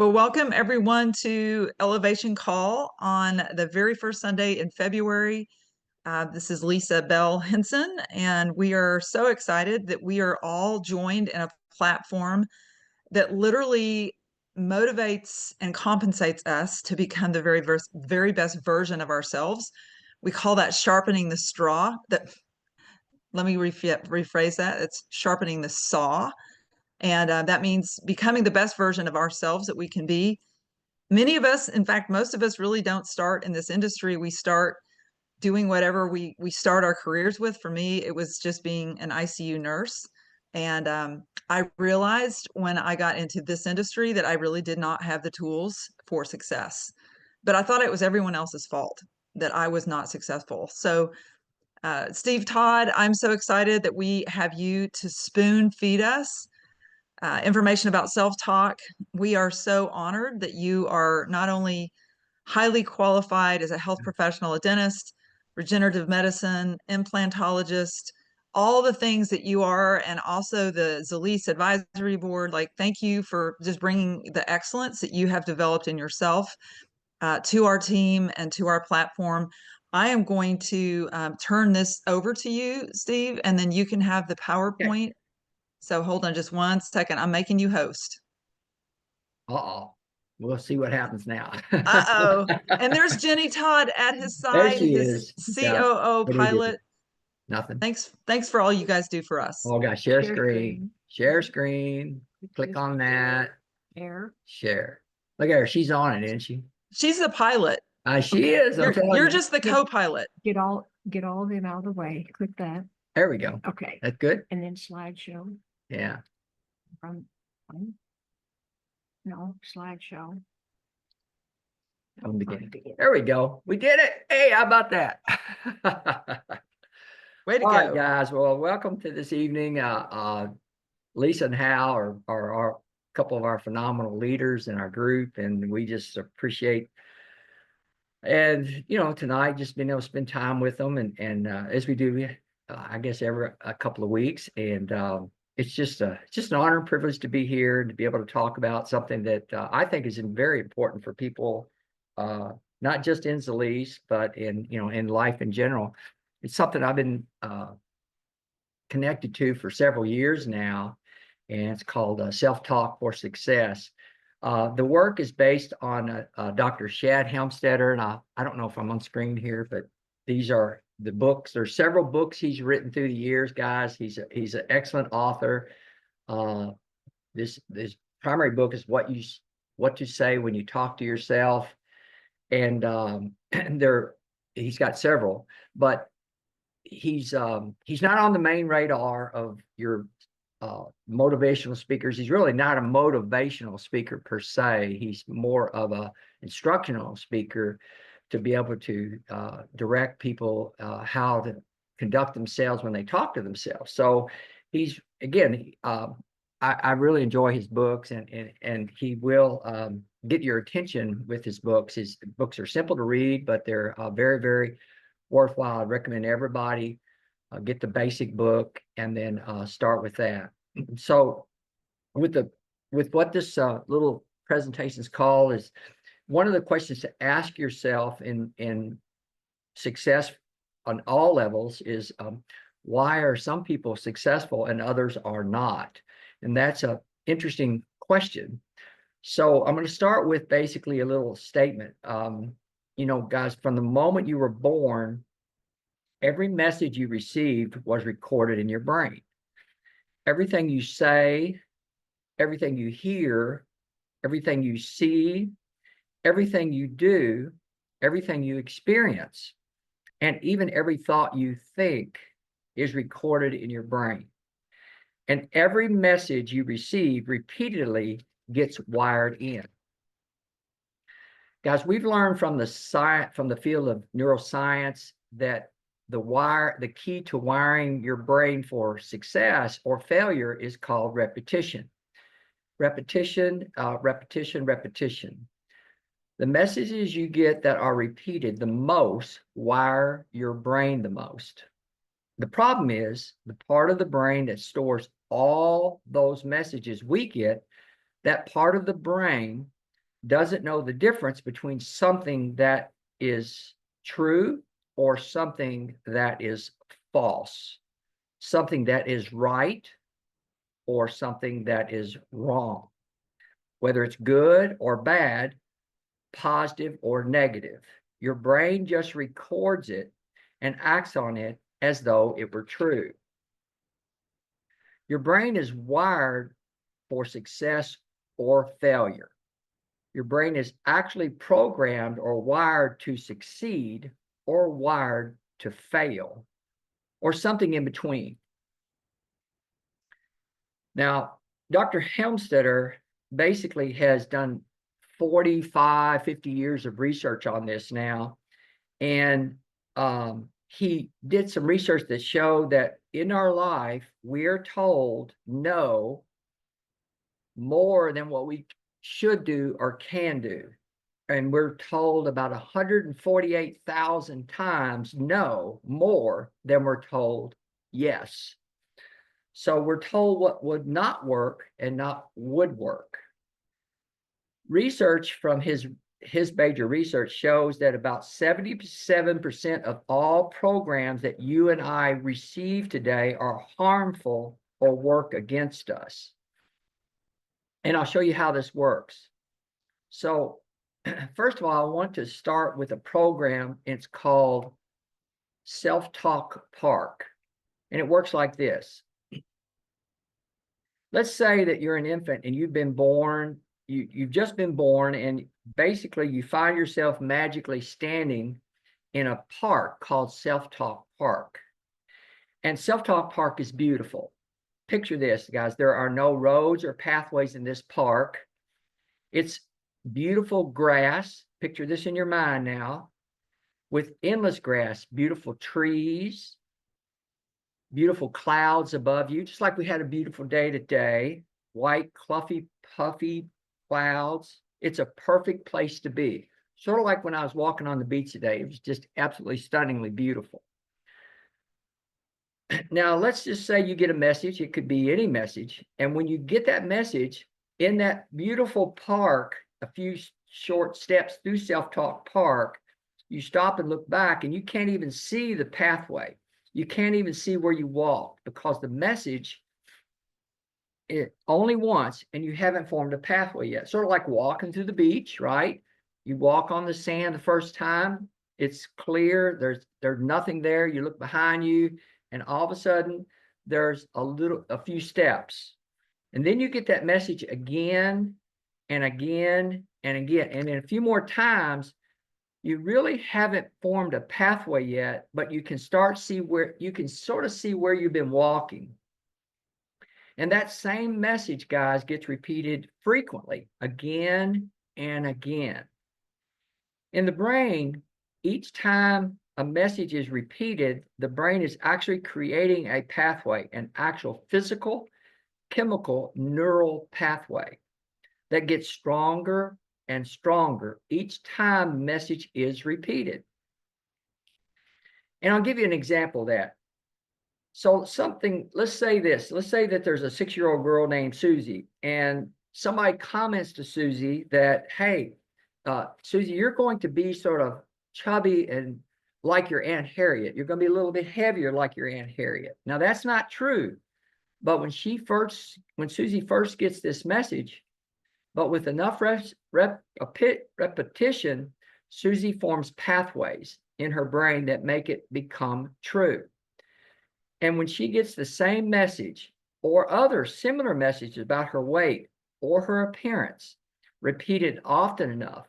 Well, welcome everyone to Elevation Call on the very first Sunday in February. This is Lisa Bell Henson, and we are so excited that we are all joined in a platform that literally motivates and compensates us to become the very best version of ourselves. We call that sharpening the straw. Let me rephrase that. It's sharpening the saw. And that means becoming the best version of ourselves that we can be. Many of us, in fact, most of us really don't start in this industry. We start doing whatever we start our careers with. For me, it was just being an ICU nurse. And I realized when I got into this industry that I really did not have the tools for success. But I thought it was everyone else's fault that I was not successful. So, Steve, Todd, I'm so excited that we have you to spoon feed us information about self-talk. We are so honored that you are not only highly qualified as a health professional, a dentist, regenerative medicine, implantologist, all the things that you are, and also the Zalise Advisory Board. Like, thank you for just bringing the excellence that you have developed in yourself to our team and to our platform. I am going to turn this over to you, Steve, and then you can have the Okay. PowerPoint. So hold on just one second. I'm making you host. Uh-oh. We'll see what happens now. Uh-oh. And there's Jenny Todd at his There side, she his is. Yeah. COO What do we do? pilot. Nothing. Thanks for all you guys do for us. Oh, gosh. Share Share screen. screen. Share screen. Click on that. Air. Share. Look at her. She's on it, isn't she? She's the pilot. She is. I'm telling You're you. just the co-pilot. Get all of them out of the way. Click that. There we go. Okay. That's good. And then slideshow Yeah. from no slideshow. From the beginning. There we go. We did it. Hey, how about that? Way to All right, go. guys. Well, welcome to this evening. Lisa and Hal are a couple of our phenomenal leaders in our group, and we just appreciate tonight just being able to spend time with them, and as we do, I guess every a couple of weeks, and it's just an honor and privilege to be here and to be able to talk about something that I think is very important for people, not just in Zalise, but in life in general. It's something I've been connected to for several years now, and it's called Self-Talk for Success. The work is based on Dr. Shad Helmstetter, and I don't know if I'm on screen here, but these are the books. There's several books he's written through the years, guys. He's an excellent author. This primary book is What to Say When You Talk to Yourself, and he's got several, but he's not on the main radar of your motivational speakers. He's really not a motivational speaker per se. He's more of a instructional speaker to be able to direct people how to conduct themselves when they talk to themselves. So he's, again, I really enjoy his books, and he will get your attention with his books. His books are simple to read, but they're very, very worthwhile. I'd recommend everybody get the basic book and then start with that. So with what this little presentation is called, is one of the questions to ask yourself in success on all levels is why are some people successful and others are not? And that's an interesting question. So I'm going to start with basically a little statement. Guys, from the moment you were born, every message you received was recorded in your brain. Everything you say, everything you hear, everything you see, everything you do, everything you experience, and even every thought you think is recorded in your brain. And every message you receive repeatedly gets wired in. Guys, we've learned from the field of neuroscience that the key to wiring your brain for success or failure is called repetition. Repetition, repetition, repetition. The messages you get that are repeated the most wire your brain the most. The problem is the part of the brain that stores all those messages we get, that part of the brain doesn't know the difference between something that is true or something that is false, something that is right or something that is wrong, whether it's good or bad, positive or negative. Your brain just records it and acts on it as though it were true. Your brain is wired for success or failure. Your brain is actually programmed or wired to succeed or wired to fail or something in between. Now, Dr. Helmstetter basically has done 45, 50 years of research on this now. And he did some research that showed that in our life, we're told no more than what we should do or can do. And we're told about 148,000 times no more than we're told yes. So we're told what would not work and not would work. Research from his major research shows that about 77% of all programs that you and I receive today are harmful or work against us. And I'll show you how this works. So first of all, I want to start with a program. It's called Self-Talk Park. And it works like this. Let's say that you're an infant and you've been born, you've just been born, and basically you find yourself magically standing in a park called Self-Talk Park. And Self-Talk Park is beautiful. Picture this, guys. There are no roads or pathways in this park. It's beautiful grass. Picture this in your mind now, with endless grass, beautiful trees, beautiful clouds above you, just like we had a beautiful day today. White, fluffy, puffy clouds. It's a perfect place to be. Sort of like when I was walking on the beach today. It was just absolutely stunningly beautiful. Now, let's just say you get a message. It could be any message. And when you get that message in that beautiful park, a few short steps through Self-Talk Park, you stop and look back and you can't even see the pathway. You can't even see where you walked because the message, it only once, and you haven't formed a pathway yet. Sort of like walking through the beach, right? You walk on the sand the first time, it's clear, there's nothing there. You look behind you, and all of a sudden, there's a few steps. And then you get that message again and again and again. And then a few more times, you really haven't formed a pathway yet, but you can sort of see where you've been walking. And that same message, guys, gets repeated frequently, again and again. In the brain, each time a message is repeated, the brain is actually creating a pathway, an actual physical, chemical, neural pathway that gets stronger and stronger each time message is repeated. And I'll give you an example of that. So let's say that there's a 6-year-old girl named Susie, and somebody comments to Susie that, hey, Susie, you're going to be sort of chubby and like your Aunt Harriet. You're going to be a little bit heavier like your Aunt Harriet. Now, that's not true. But when Susie first gets this message, but with enough repetition, Susie forms pathways in her brain that make it become true. And when she gets the same message or other similar messages about her weight or her appearance repeated often enough,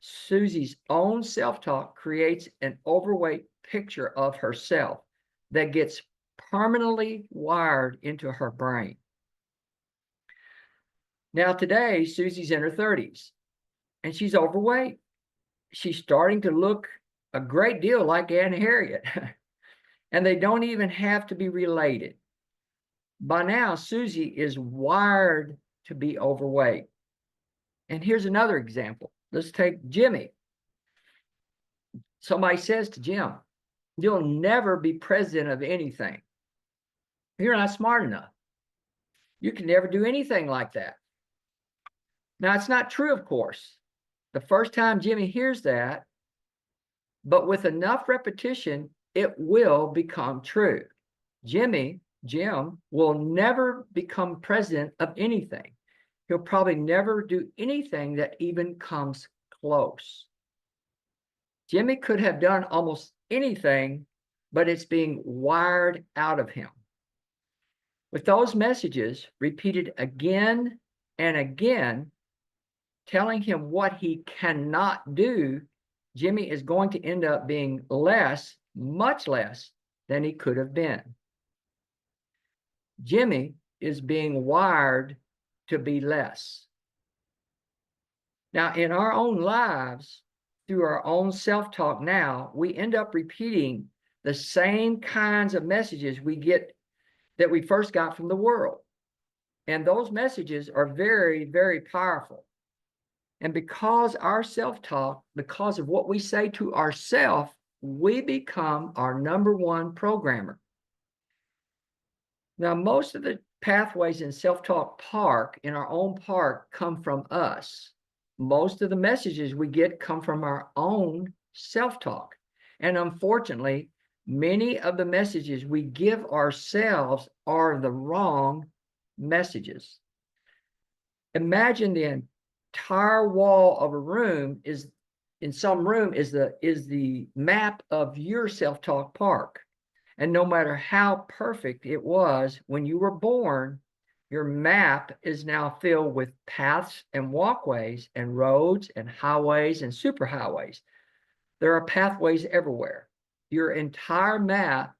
Susie's own self-talk creates an overweight picture of herself that gets permanently wired into her brain. Now, today, Susie's in her 30s, and she's overweight. She's starting to look a great deal like Aunt Harriet, and they don't even have to be related. By now, Susie is wired to be overweight. And here's another example. Let's take Jimmy. Somebody says to Jim, "You'll never be president of anything. You're not smart enough. You can never do anything like that." Now, it's not true, of course. The first time Jimmy hears that, but with enough repetition, it will become true. Jim will never become president of anything. He'll probably never do anything that even comes close. Jimmy could have done almost anything, but it's being wired out of him. With those messages repeated again and again, telling him what he cannot do, Jimmy is going to end up being less, much less than he could have been. Jimmy is being wired to be less. Now, in our own lives, through our own self-talk now, we end up repeating the same kinds of messages we get that we first got from the world. And those messages are very, very powerful. And because our self-talk, because of what we say to ourselves, we become our number one programmer. Now, most of the pathways in self-talk park, in our own park, come from us. Most of the messages we get come from our own self-talk. And unfortunately, many of the messages we give ourselves are the wrong messages. Imagine the entire wall of a room is, in some room, is the map of your self-talk park. And no matter how perfect it was when you were born, your map is now filled with paths and walkways and roads and highways and superhighways. There are pathways everywhere. Your entire map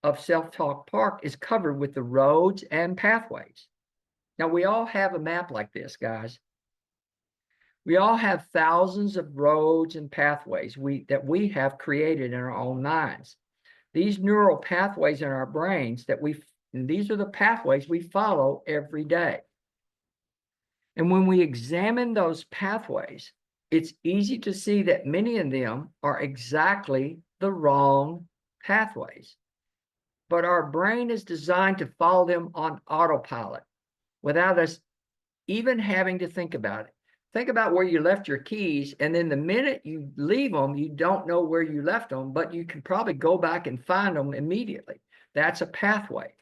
of self-talk park is covered with the roads and pathways. Now, we all have a map like this, guys. We all have thousands of roads and pathways that we have created in our own minds. These neural pathways in our brains these are the pathways we follow every day. And when we examine those pathways, it's easy to see that many of them are exactly the wrong pathways. But our brain is designed to follow them on autopilot without us even having to think about it. Think about where you left your keys, and then the minute you leave them, you don't know where you left them, but you can probably go back and find them immediately. That's a pathway.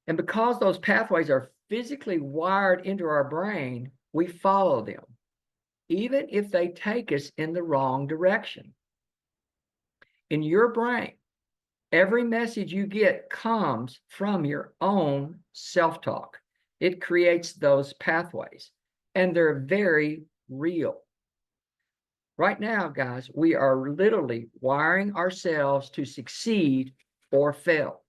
And because those pathways are physically wired into our brain, we follow them, even if they take us in the wrong direction. In your brain, every message you get comes from your own self-talk. It creates those pathways, and they're very real. Right now, guys, we are literally wiring ourselves to succeed or fail.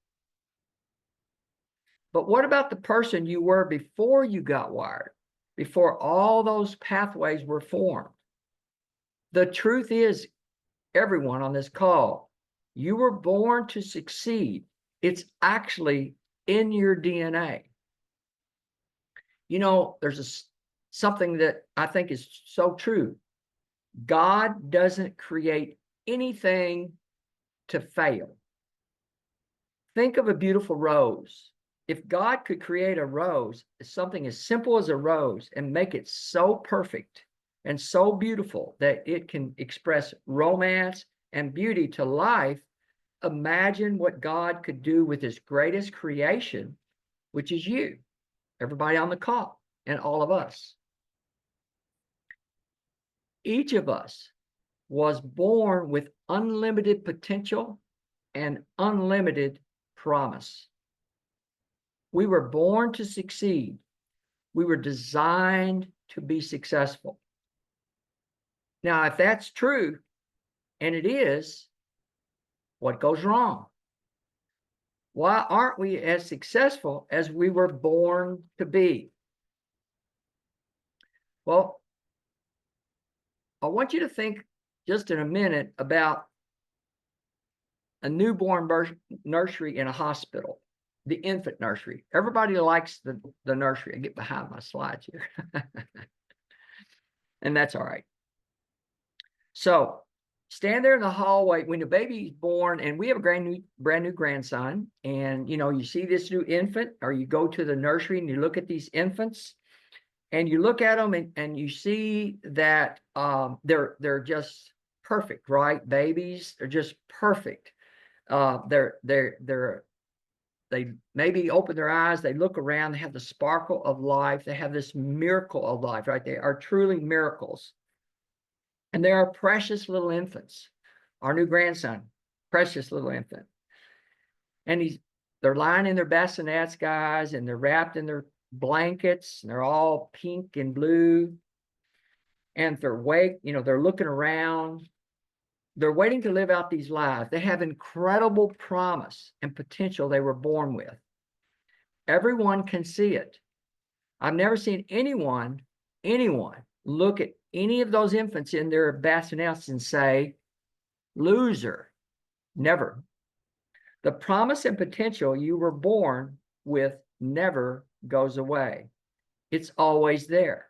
But what about the person you were before you got wired, before all those pathways were formed? The truth is, everyone on this call, you were born to succeed. It's actually in your DNA. You know, there's something that I think is so true. God doesn't create anything to fail. Think of a beautiful rose. If God could create a rose, something as simple as a rose, and make it so perfect and so beautiful that it can express romance and beauty to life, imagine what God could do with his greatest creation, which is you, everybody on the call, and all of us. Each of us was born with unlimited potential and unlimited promise. We were born to succeed. We were designed to be successful. Now, if that's true, and it is, what goes wrong? Why aren't we as successful as we were born to be? Well, I want you to think just in a minute about a newborn nursery in a hospital, the infant nursery. Everybody likes the nursery. I get behind my slides here. And that's all right. So stand there in the hallway when the baby's born, and we have a brand new grandson, and you see this new infant, or you go to the nursery and you look at these infants, And you look at them and you see that they're just perfect, right? Babies are just perfect. They maybe open their eyes, they look around, they have the sparkle of life, they have this miracle of life, right? They are truly miracles. And they are precious little infants. Our new grandson, precious little infant. And they're lying in their bassinets, guys, and they're wrapped in their blankets, and they're all pink and blue. And they're they're looking around. They're waiting to live out these lives. They have incredible promise and potential they were born with. Everyone can see it. I've never seen anyone look at any of those infants in their bassinets and say, loser. Never. The promise and potential you were born with never goes away. It's always there.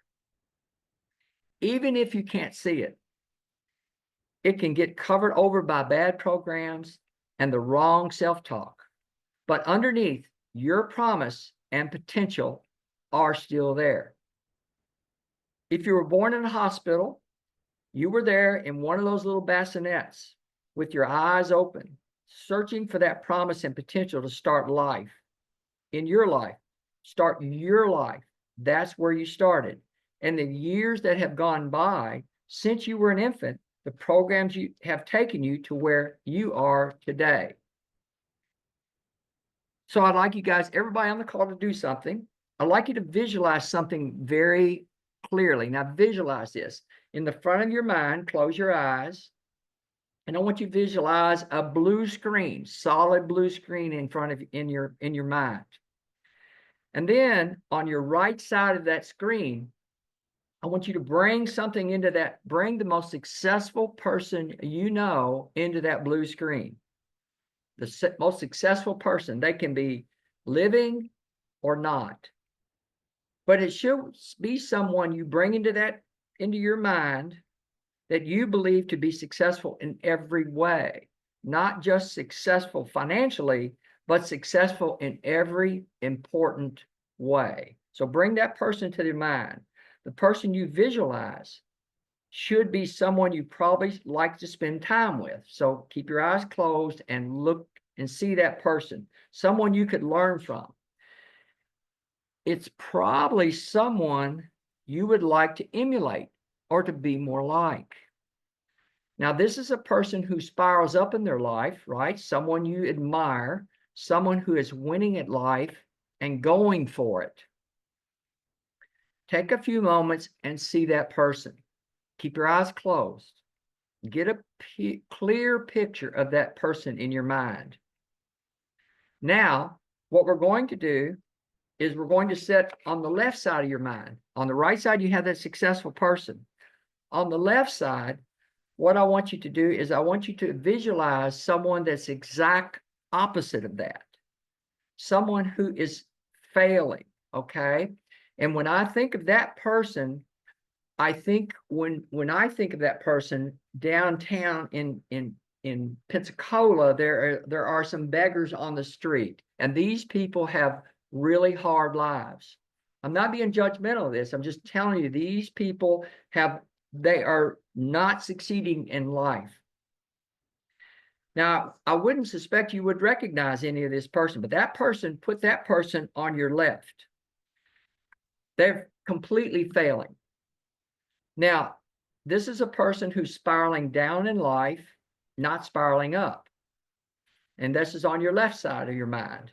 Even if you can't see it, it can get covered over by bad programs and the wrong self-talk. But underneath, your promise and potential are still there. If you were born in a hospital, you were there in one of those little bassinets with your eyes open, searching for that promise and potential to start life in your life. Start your life. That's where you started. And the years that have gone by since you were an infant, the programs you have taken you to where you are today. So I'd like you guys, everybody on the call, to do something. I'd like you to visualize something very clearly. Now visualize this. In the front of your mind, close your eyes. And I want you to visualize a blue screen, solid blue screen in front of in your mind. And then on your right side of that screen, I want you to bring something into that, bring the most successful person you know into that blue screen. The most successful person. They can be living or not. But it should be someone you bring into your mind that you believe to be successful in every way, not just successful financially, but successful in every important way. So bring that person to your mind. The person you visualize should be someone you probably like to spend time with. So keep your eyes closed and look and see that person, someone you could learn from. It's probably someone you would like to emulate or to be more like. Now, this is a person who spirals up in their life, right? Someone you admire, someone who is winning at life and going for it. Take a few moments and see that person. Keep your eyes closed. Get a clear picture of that person in your mind. Now, what we're going to do is we're going to set on the left side of your mind. On the right side, you have that successful person. On the left side, what I want you to do is I want you to visualize someone that's exact opposite of that. Someone who is failing, okay? And when I think of that person, I think when I think of that person downtown in Pensacola, there are some beggars on the street, and these people have really hard lives. I'm not being judgmental of this. I'm just telling you, these people they are not succeeding in life. Now, I wouldn't suspect you would recognize any of this person, but put that person on your left. They're completely failing. Now, this is a person who's spiraling down in life, not spiraling up. And this is on your left side of your mind.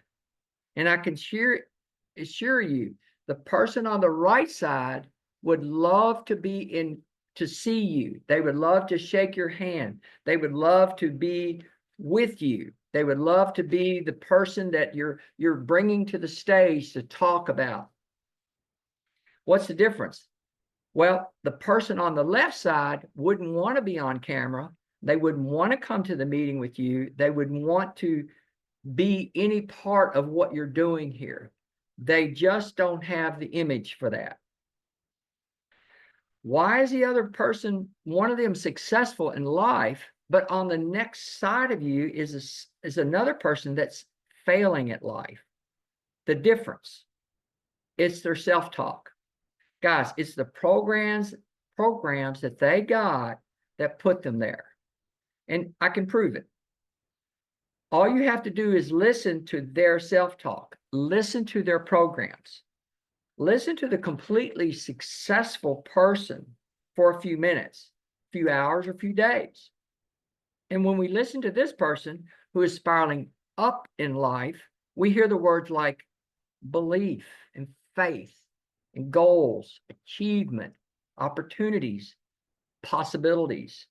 And I can assure you, the person on the right side would love to see you. They would love to shake your hand. They would love to be with you. They would love to be the person that you're bringing to the stage to talk about. What's the difference? Well, the person on the left side wouldn't want to be on camera. They wouldn't want to come to the meeting with you. They wouldn't want to be any part of what you're doing here. They just don't have the image for that. Why is the other person, one of them, successful in life, but on the next side of you is another person that's failing at life? The difference, it's their self-talk. Guys, it's the programs that they got that put them there. And I can prove it. All you have to do is listen to their self-talk, listen to their programs, listen to the completely successful person for a few minutes, few hours, or a few days. And when we listen to this person who is spiraling up in life, we hear the words like belief and faith and goals, achievement, opportunities, possibilities.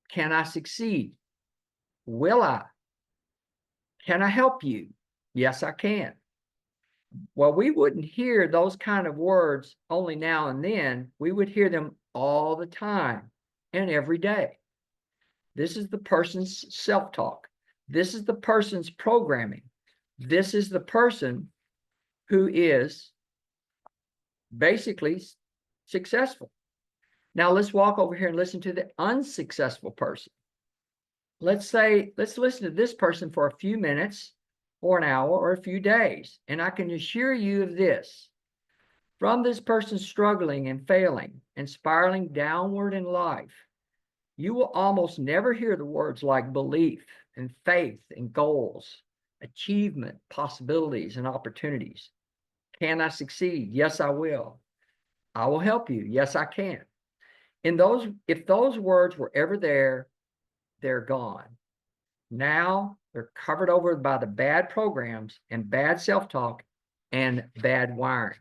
Can I succeed? Will I? Can I help you? Yes, I can. Well, we wouldn't hear those kind of words only now and then. We would hear them all the time and every day. This is the person's self-talk. This is the person's programming. This is the person who is basically successful. Now let's walk over here and listen to the unsuccessful person. Let's listen to this person for a few minutes or an hour or a few days. And I can assure you of this. From this person struggling and failing and spiraling downward in life, you will almost never hear the words like belief and faith and goals, achievement, possibilities, and opportunities. Can I succeed? Yes, I will. I will help you. Yes, I can. If those words were ever there, they're gone. Now they're covered over by the bad programs and bad self-talk and bad wiring.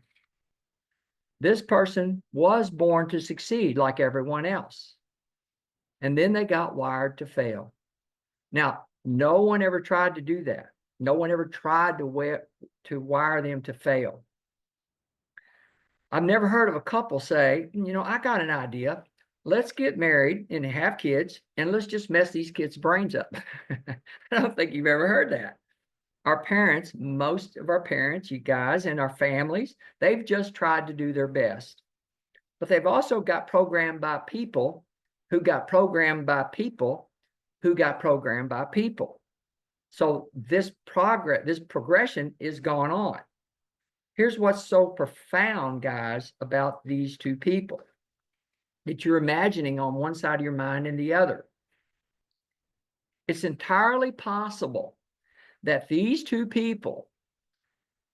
This person was born to succeed like everyone else. And then they got wired to fail. Now, no one ever tried to do that. No one ever tried to wire them to fail. I've never heard of a couple say, I got an idea. Let's get married and have kids, and let's just mess these kids' brains up. I don't think you've ever heard that. Our parents, most of our parents, you guys, and our families, they've just tried to do their best. But they've also got programmed by people who got programmed by people who got programmed by people. So this progression is going on. Here's what's so profound, guys, about these two people that you're imagining on one side of your mind and the other. It's entirely possible that these two people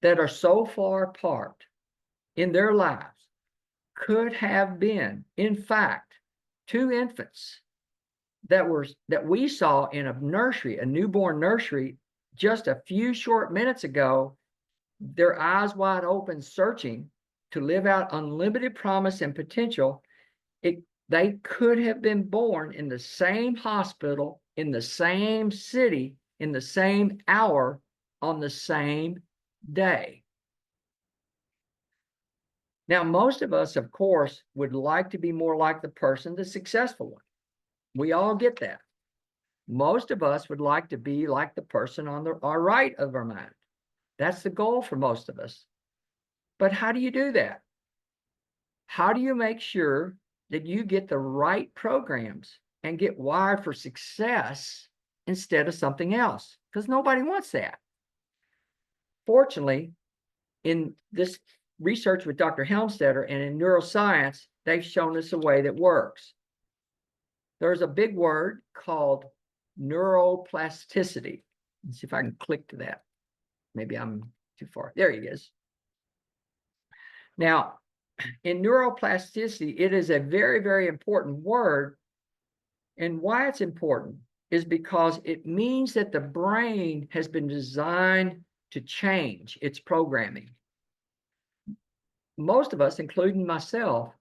that are so far apart in their lives could have been, in fact, two infants that we saw in a nursery, a newborn nursery, just a few short minutes ago, their eyes wide open, searching to live out unlimited promise and potential. They could have been born in the same hospital, in the same city, in the same hour, on the same day. Now, most of us, of course, would like to be more like the successful one. We all get that. Most of us would like to be like the person on our right of our mind. That's the goal for most of us. But how do you do that? How do you make sure that you get the right programs and get wired for success instead of something else? Because nobody wants that. Fortunately, in this research with Dr. Helmstetter and in neuroscience, they've shown us a way that works. There's a big word called neuroplasticity. Let's see if I can click to that. Maybe I'm too far. There he is. Now, in neuroplasticity, it is a very, very important word. And why it's important is because it means that the brain has been designed to change its programming. Most of us, including myself,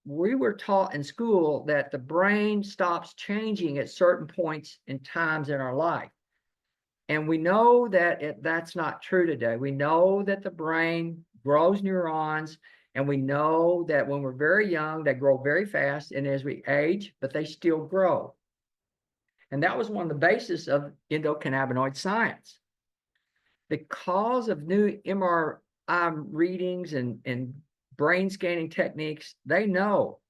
we were taught in school that the brain stops changing at certain points and times in our life. And we know that that's not true today. We know that the brain grows neurons, and we know that when we're very young, they grow very fast, and as we age, but they still grow. And that was one of the bases of endocannabinoid science. Because of new MRI readings and brain scanning techniques, they know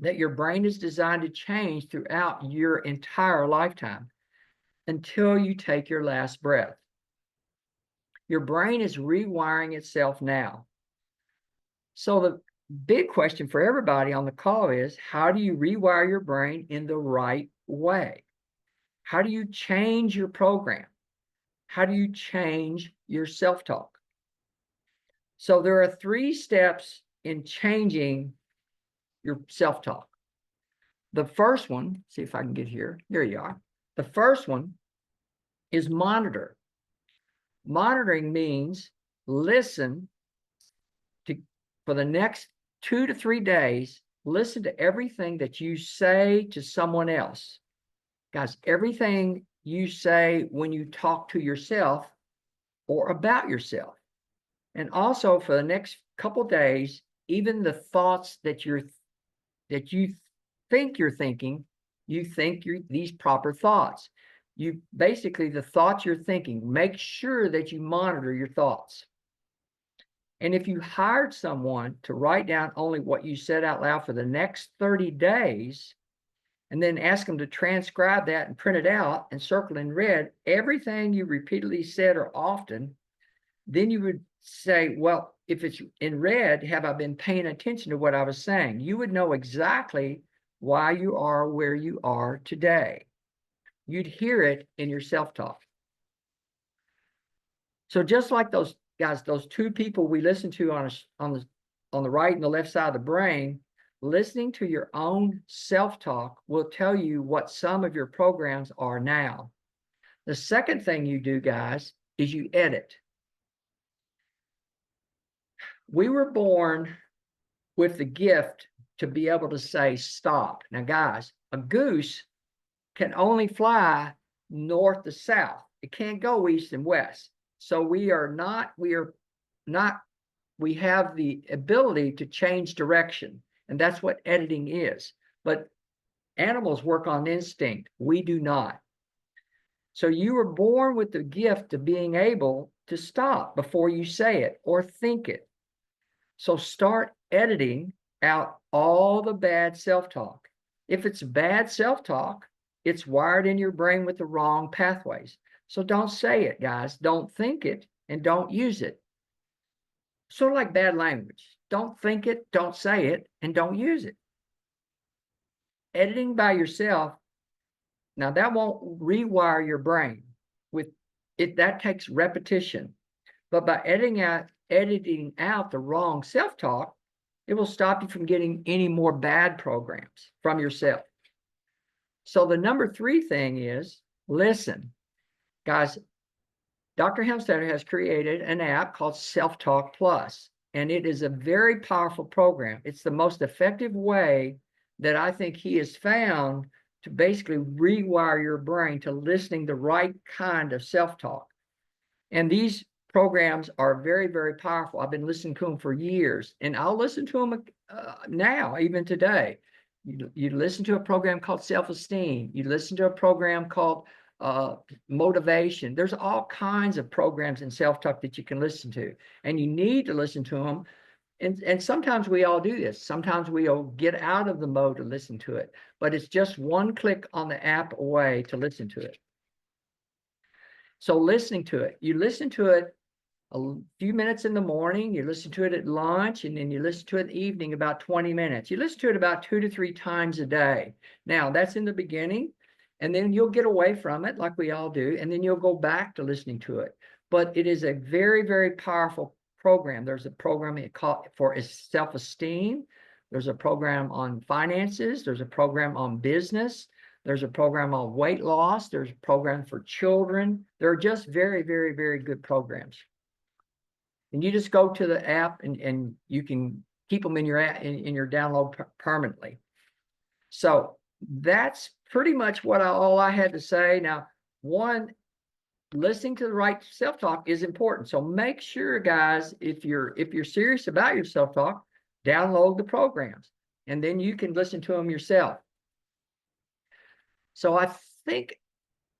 that your brain is designed to change throughout your entire lifetime until you take your last breath. Your brain is rewiring itself now. So big question for everybody on the call is, how do you rewire your brain in the right way? How do you change your program? How do you change your self-talk? So there are 3 steps in changing your self-talk. The first one, see if I can get here. There you are. The first one is monitor. Monitoring means listen to, for the next 2 to 3 days, listen to everything that you say to someone else. Guys, everything you say when you talk to yourself or about yourself. And also for the next couple days, even the thoughts that you think you're thinking, you think these proper thoughts. You basically, the thoughts you're thinking, make sure that you monitor your thoughts. And if you hired someone to write down only what you said out loud for the next 30 days, and then ask them to transcribe that and print it out and circle in red everything you repeatedly said or often, then you would say, well, if it's in red, have I been paying attention to what I was saying? You would know exactly why you are where you are today. You'd hear it in your self-talk. So just like those guys, those 2 people we listened to on the right and the left side of the brain, listening to your own self-talk will tell you what some of your programs are now. The second thing you do, guys, is you edit. We were born with the gift to be able to say stop. Now, guys, a goose can only fly north to south. It can't go east and west. So we have the ability to change direction. And that's what editing is. But animals work on instinct. We do not. So you were born with the gift of being able to stop before you say it or think it. So start editing out all the bad self-talk. If it's bad self-talk, it's wired in your brain with the wrong pathways. So don't say it, guys. Don't think it and don't use it. Sort of like bad language. Don't think it, don't say it, and don't use it. Editing by yourself, now that won't rewire your brain. With it, that takes repetition. But by editing out the wrong self-talk, it will stop you from getting any more bad programs from yourself. So the number 3 thing is listen. Guys, Dr. Helmstetter has created an app called Self-Talk Plus, and it is a very powerful program. It's the most effective way that I think he has found to basically rewire your brain to listening the right kind of self-talk. And these programs are very, very powerful. I've been listening to them for years, and I'll listen to them now, even today. You listen to a program called self-esteem. You listen to a program called motivation. There's all kinds of programs in self-talk that you can listen to, and you need to listen to them. And sometimes we all do this. Sometimes we'll get out of the mode to listen to it, but it's just one click on the app away to listen to it. So listening to it, you listen to it a few minutes in the morning, you listen to it at lunch, and then you listen to it in the evening about 20 minutes. You listen to it about 2 to 3 times a day. Now, that's in the beginning, and then you'll get away from it like we all do, and then you'll go back to listening to it. But it is a very, very powerful program. There's a program called for self-esteem. There's a program on finances. There's a program on business. There's a program on weight loss. There's a program for children. They're just very, very, very good programs. And you just go to the app and you can keep them in your in your download permanently. So that's pretty much all I had to say. Now, one, listening to the right self-talk is important. So make sure, guys, if you're serious about your self-talk, download the programs, and then you can listen to them yourself. So I think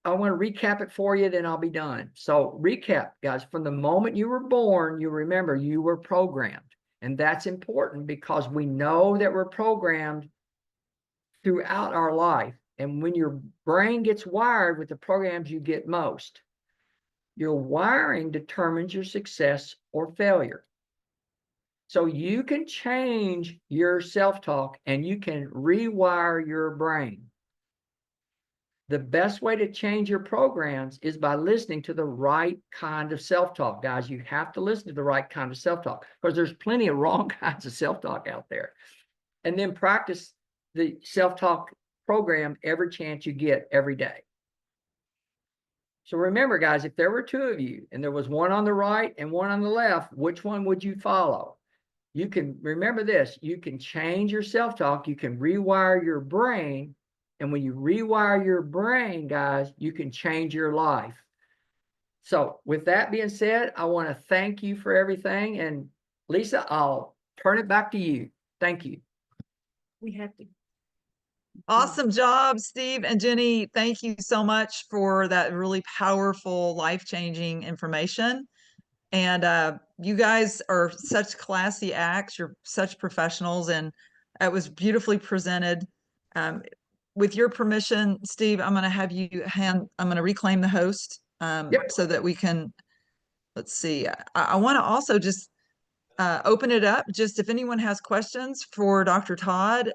I want to recap it for you, then I'll be done. So recap, guys, from the moment you were born, you remember you were programmed. And that's important because we know that we're programmed throughout our life. And when your brain gets wired with the programs you get most, your wiring determines your success or failure. So you can change your self-talk and you can rewire your brain. The best way to change your programs is by listening to the right kind of self-talk. Guys, you have to listen to the right kind of self-talk because there's plenty of wrong kinds of self-talk out there. And then practice the self-talk program every chance you get every day. So remember, guys, if there were two of you and there was one on the right and one on the left, which one would you follow? You can remember this, you can change your self-talk, you can rewire your brain. And when you rewire your brain, guys, you can change your life. So with that being said, I want to thank you for everything. And Lisa, I'll turn it back to you. Thank you. We have to. Awesome job, Steve and Jenny. Thank you so much for that really powerful, life-changing information. And you guys are such classy acts. You're such professionals, and it was beautifully presented. Um, with your permission, Steve, I'm going to have you I'm going to reclaim the host Yep. so that we can, let's see. I want to also just open it up. Just if anyone has questions for Dr. Todd,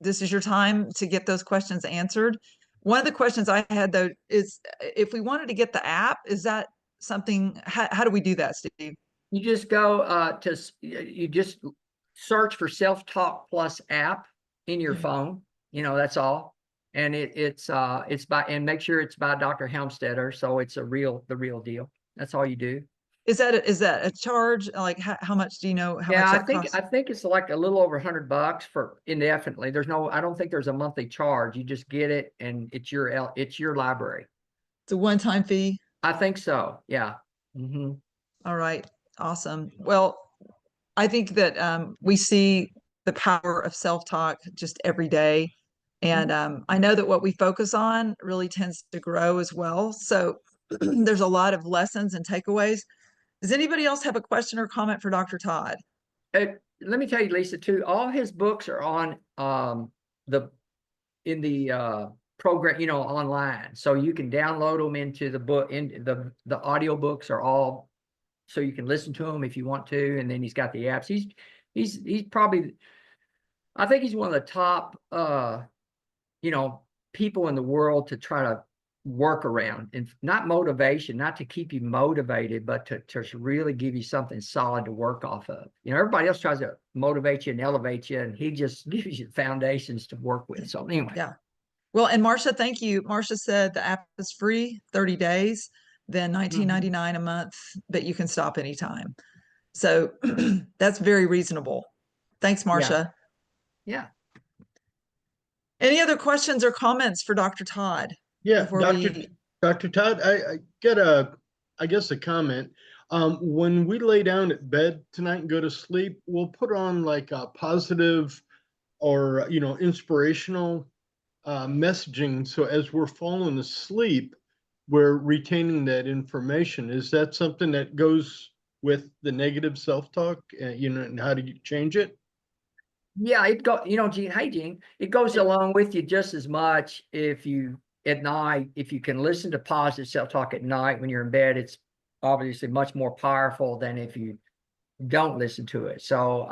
this is your time to get those questions answered. One of the questions I had, though, is if we wanted to get the app, is that something, how do we do that, Steve? You just go you just search for Self-Talk Plus app in your phone. That's all. And it's by, and make sure it's by Dr. Helmstetter. So it's the real deal. That's all you do. Is that a charge? Like how much do you know how Yeah, much that costs? I think it's like a little over $100 for indefinitely. I don't think there's a monthly charge. You just get it and it's your library. It's a one-time fee. I think so. Yeah. Mm-hmm. All right. Awesome. Well, I think that we see the power of self-talk just every day. And I know that what we focus on really tends to grow as well. So there's a lot of lessons and takeaways. Does anybody else have a question or comment for Dr. Todd? Let me tell you, Lisa, too, all his books are on the program, online. So you can download them into the book, in the audio books are all, so you can listen to them if you want to. And then he's got the apps. He's probably, I think he's one of the top people in the world to try to work around, and not motivation, not to keep you motivated, but to really give you something solid to work off of. Everybody else tries to motivate you and elevate you, and he just gives you foundations to work with. So anyway. Yeah. Well, and Marcia, thank you. Marcia said the app is free, 30 days, then $19.99 a month, but you can stop anytime. So that's very reasonable. Thanks, Marcia. Yeah. Any other questions or comments for Dr. Todd? Yeah, Dr. Todd, I get I guess a comment. When we lay down at bed tonight and go to sleep, we'll put on like a positive or, inspirational messaging. So as we're falling asleep, we're retaining that information. Is that something that goes with the negative self-talk, and how do you change it? Yeah, Gene, hey, Gene, it goes along with you just as much at night, if you can listen to positive self-talk at night when you're in bed, it's obviously much more powerful than if you don't listen to it. So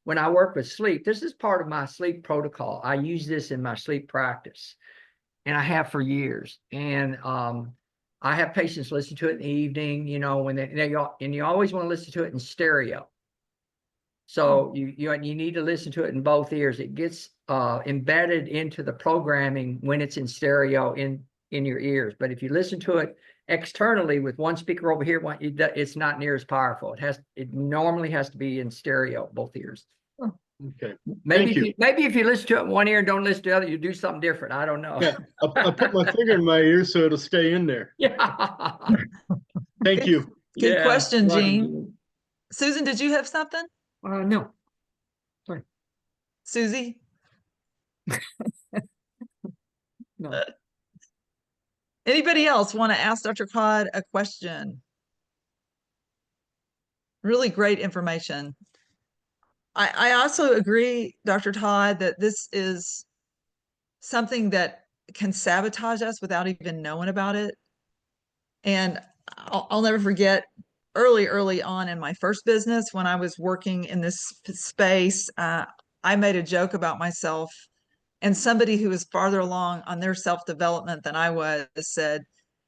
when I work with sleep, this is part of my sleep protocol. I use this in my sleep practice, and I have for years. And I have patients listen to it in the evening, when and you always want to listen to it in stereo. So you need to listen to it in both ears. It gets embedded into the programming when it's in stereo in your ears. But if you listen to it externally with one speaker over here, it's not near as powerful. It normally has to be in stereo, both ears. Okay. Maybe if you listen to it in one ear and don't listen to the other, you do something different. I don't know. Yeah, I'll put my finger in my ear so it'll stay in there. Yeah. Thank you. Good question, Gene. Gene. Susan, did you have something? No. Sorry. Susie? No. Anybody else want to ask Dr. Todd a question? Really great information. I also agree, Dr. Todd, that this is something that can sabotage us without even knowing about it. And I'll never forget early on in my first business when I was working in this space. I made a joke about myself, and somebody who was farther along on their self-development than I was said,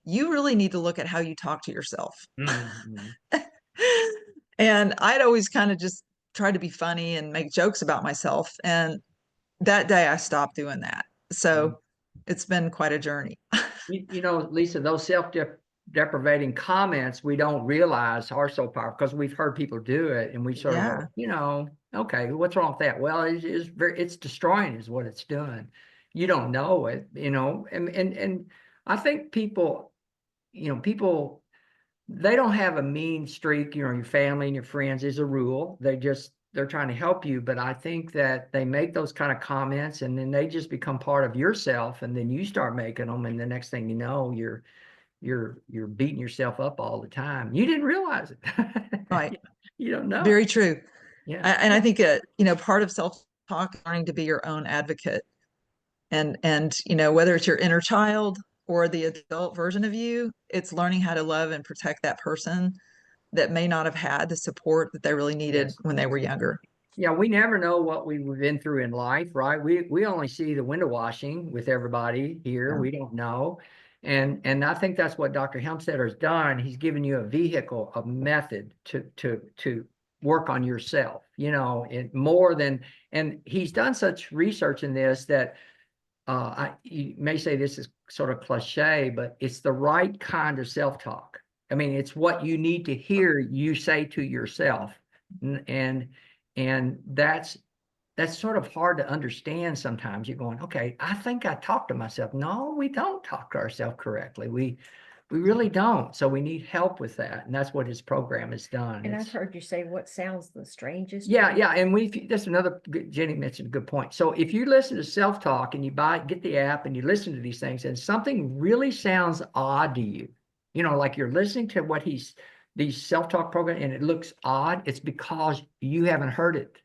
"You really need to look at how you talk to yourself." Mhm. And I'd always kind of just try to be funny and make jokes about myself. And that day I stopped doing that. So it's been quite a journey. You know, Lisa, those self-deprecating comments we don't realize are so powerful because we've heard people do it and we sort of Yeah. go, you know, okay, what's wrong with that? Well, it's destroying is what it's doing. You don't know it, you know, and I think people, you know, people they don't have a mean streak, you know, your family and your friends is a rule. They're trying to help you. But I think that they make those kind of comments and then they just become part of yourself. And then you start making them. And the next thing you know, you're beating yourself up all the time. You didn't realize it. Right. You don't know. Very true. Yeah. And I think, part of self-talk is learning to be your own advocate. And, whether it's your inner child or the adult version of you, it's learning how to love and protect that person that may not have had the support that they really needed Yes. when they were younger. Yeah, we never know what we've been through in life, right? We only see the window washing with everybody here. Yeah. We don't know. And I think that's what Dr. Helmstetter has done. He's given you a vehicle, a method to work on yourself, you know, more than, and he's done such research in this that you may say this is sort of cliche, but it's the right kind of self-talk. I mean, it's what you need to hear you say to yourself. And that's sort of hard to understand sometimes. You're going, okay, I think I talk to myself. No, we don't talk to ourselves correctly. We really don't. So we need help with that. And that's what his program has done. And I've heard you say what sounds the strangest. Yeah, yeah. And that's another Jenny mentioned a good point. So if you listen to self-talk and you get the app and you listen to these things and something really sounds odd to you, you know, like you're listening to these self-talk program and it looks odd, it's because you haven't heard it.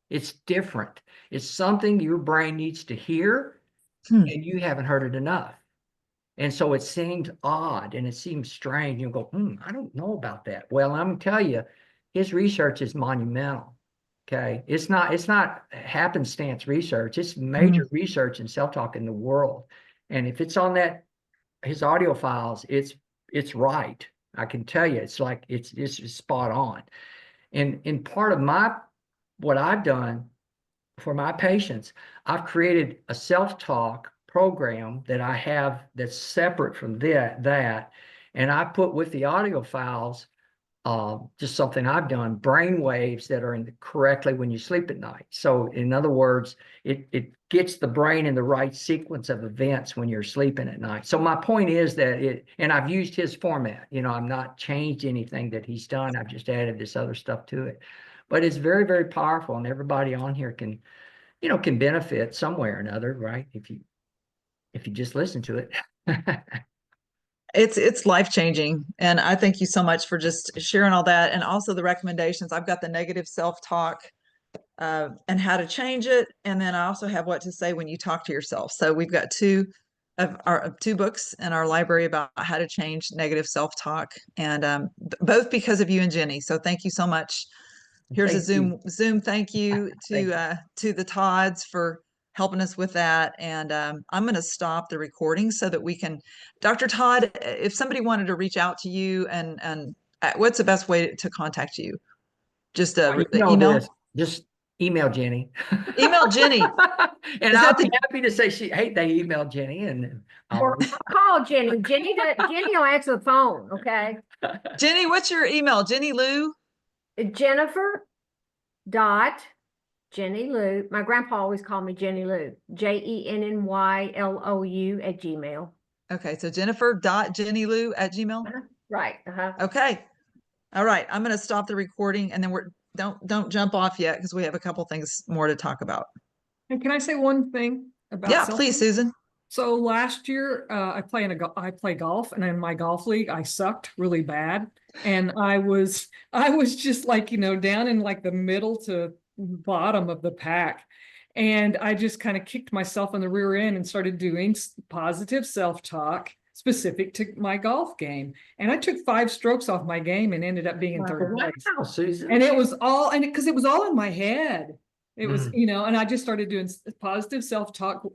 It's different. It's something your brain needs to hear and you haven't heard it enough. And so it seems odd and it seems strange. You go, I don't know about that. Well, I'm going to tell you, his research is monumental. Okay. It's not happenstance research. It's major research in self-talk in the world. And if it's on his audio files, it's right. I can tell you, it's like, it's spot on. And in part of what I've done for my patients, I've created a self-talk program that I have that's separate from that. And I put with the audio files, just something I've done, brain waves that are correctly when you sleep at night. So in other words, it gets the brain in the right sequence of events when you're sleeping at night. So my point is that and I've used his format, you know, I've not changed anything that he's done. I've just added this other stuff to it, but it's very, very powerful and everybody on here can benefit some way or another, right? If you just listen to it. It's life-changing. And I thank you so much for just sharing all that. And also the recommendations. I've got the negative self-talk and how to change it. And then I also have what to say when you talk to yourself. So we've got two books in our library about how to change negative self-talk, and both because of you and Jenny. So thank you so much. Here's a Zoom thank you to the Todds for helping us with that. And I'm going to stop the recording so that we can, Dr. Todd, if somebody wanted to reach out to you and what's the best way to contact you? Just email? Just email Jenny. Email Jenny. And I'll be happy to say they emailed Jenny and or call Jenny. Jenny will answer the phone. Okay. Jenny, what's your email? Jenny Lou? Jennifer. Jenny Lou. My grandpa always called me Jenny Lou. JENNYLOU @gmail. Okay, so Jennifer.JennyLou @gmail. Right. Okay. All right. I'm going to stop the recording, and then don't jump off yet because we have a couple things more to talk about. And can I say one thing about? Yeah, please, Susan. So last year, I play golf, and in my golf league, I sucked really bad, and I was just like down in like the middle to bottom of the pack, and I just kind of kicked myself in the rear end and started doing positive self-talk, specific to my golf game. And I took 5 strokes off my game and ended up being in third place. Wow, Susan. And it was all, and because it was all in my head. It was, Mm. you know, and I just started doing positive self-talk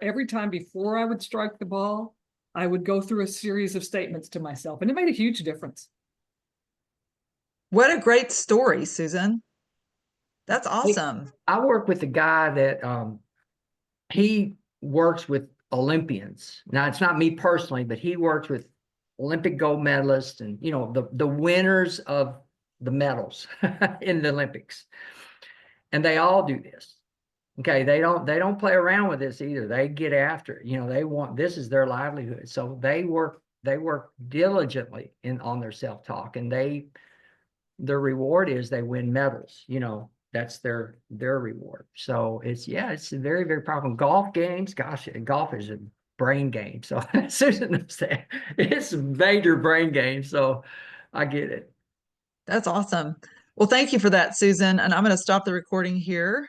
every time before I would strike the ball, I would go through a series of statements to myself, and it made a huge difference. What a great story, Susan. That's awesome. I work with a guy that he works with Olympians. Now, it's not me personally, but he works with Olympic gold medalists and, you know, the winners of the medals in the Olympics. And they all do this. Okay, they don't play around with this either. They get after it. You know, they want, this is their livelihood. So they work diligently on their self-talk, and their reward is they win medals. You know, that's their reward. So it's very, very powerful. Golf games, gosh, golf is a brain game. So Susan knows that. It's a major brain game. So I get it. That's awesome. Well, thank you for that, Susan. And I'm going to stop the recording here.